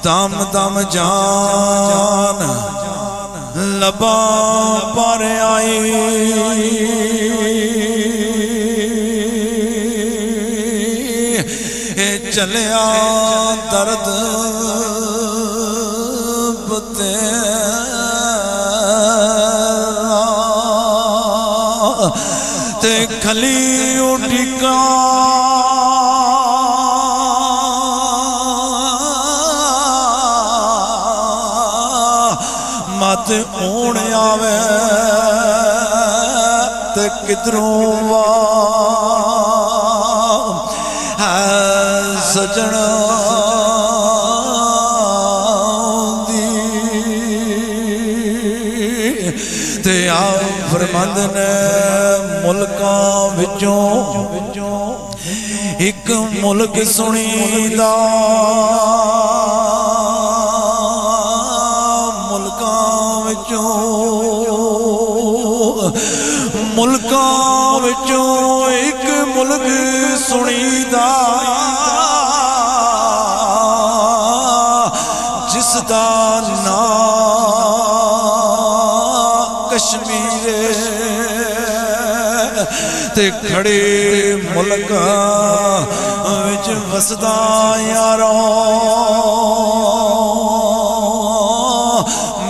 दम दम जान लबा पर आई चलिया दर्द ते खली उठिका मत ऊण आवे ते किधरों वा है सजना ते आप फरमांद ने मुल्कां विचों एक मुल्क सुनीदा मुल्कां विचों एक मुल्क सुनीदा जिसदा नाम कश्मीर ते खड़े मुल्कां विच वसदा यारो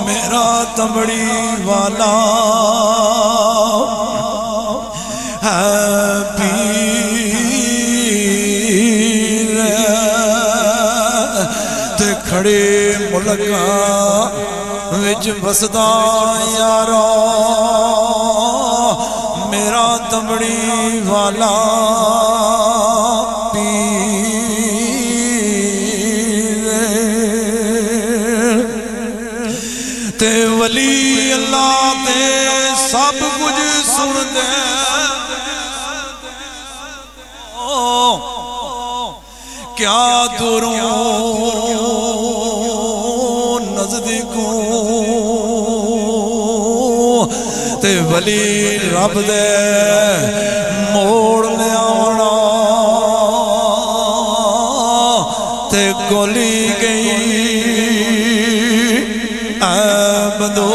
मेरा तमड़ी वाला है पीर ते खड़े मुल्कां विच वसदा यारो मेरा तमड़ी वाला पीर ते वली अल्लाह ते सब कुछ सुन दे क्या दूरों नजदीकों ते वली रब दे मोड़ ले आना ते गोली गई बंदो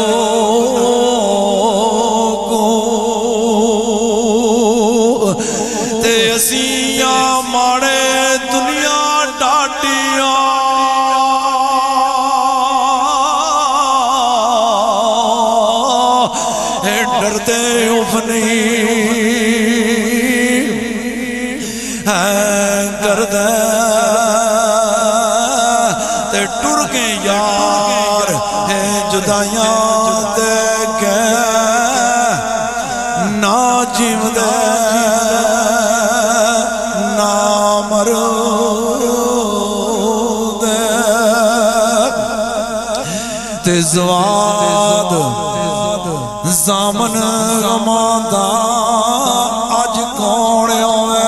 को ते असिया माड़े दुनिया डाटिया डरते उफ नहीं है कर दे ते टुर के यार है जुदाइयां दे के ना जीव दे ना मर दे ते ज़वाद ज़ामन गमांदा अज कौन आवे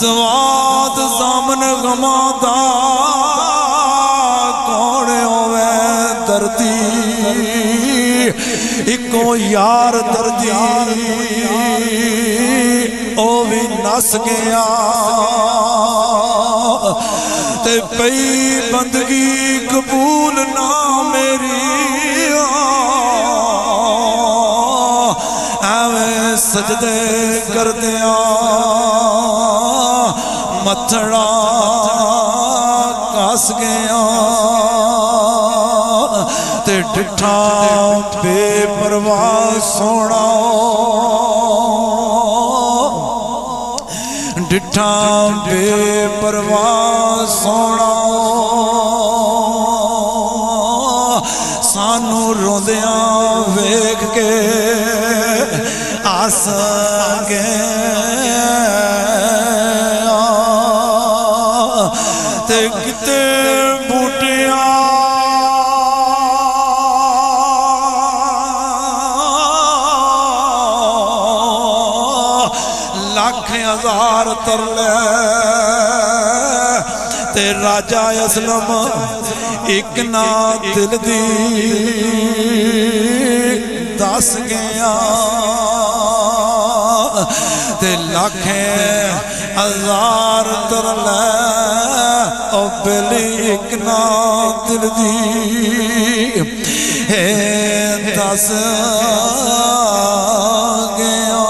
ज़वाद ज़ामन गमांदा कौन आवे दर्दी इको यार दर्दी ओ भी नस गया ते पई बंदगी कबूल ना मेरी एवें सजदे कर दिया मथड़ा कस गया ते डिठा बेपरवाह सोना डिठा बेपरवाह सोना सानू रोंदिया वेख के आस गए ते किते बूटिया लाख हजार तरले ते राजा असलम एक ना दिल दी दस गया ते लाखें हजार तरले ओ बेली एक ना दिल दी है दस गया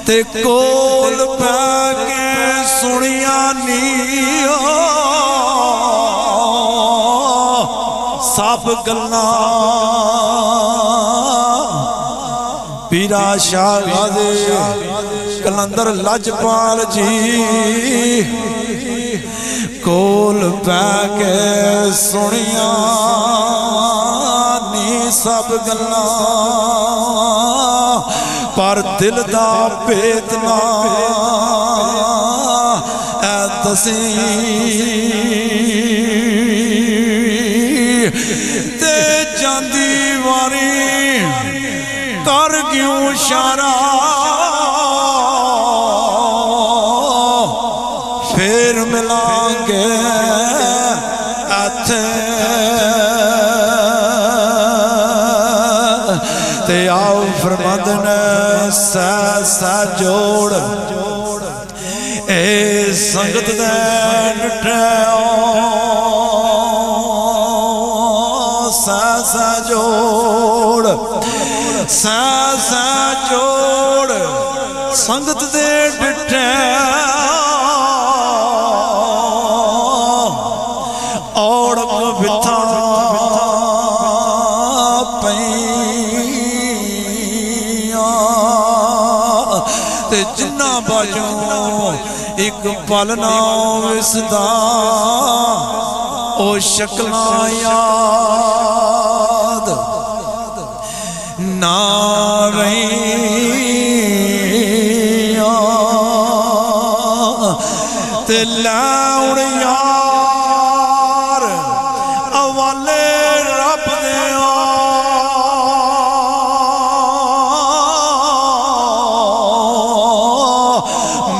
ते कोल पैके सुनिया नी सब गल्लां पीरा शाह गाज़ी कलंदर लजपाल जी कोल पैके सुनिया नी सब गल्लां पर दिल दा भेद ना ऐ दसी ते जांदी वारी कर क्यों इशारा फिर मिलांगे इत्थे ते आओ फरमांदे ने सै जोड़ ए संगत दे डटे सै जोड़ सै जोड़ संगत दे डटे और कविता ते जिन्ना बाजू एक पल ना विसदा ओ शक्लां याद ना रही ते लौड़ यार अवाले रब दे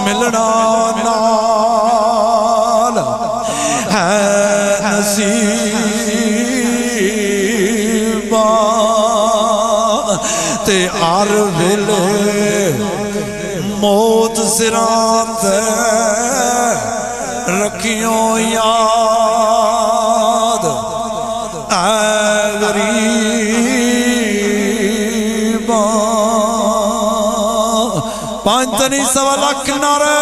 मिलना नाल है नसीबा ते हर वेले मौत सिरां ते रखियो याद ऐ गरीबा 5 तनी 1.25 लाख नारे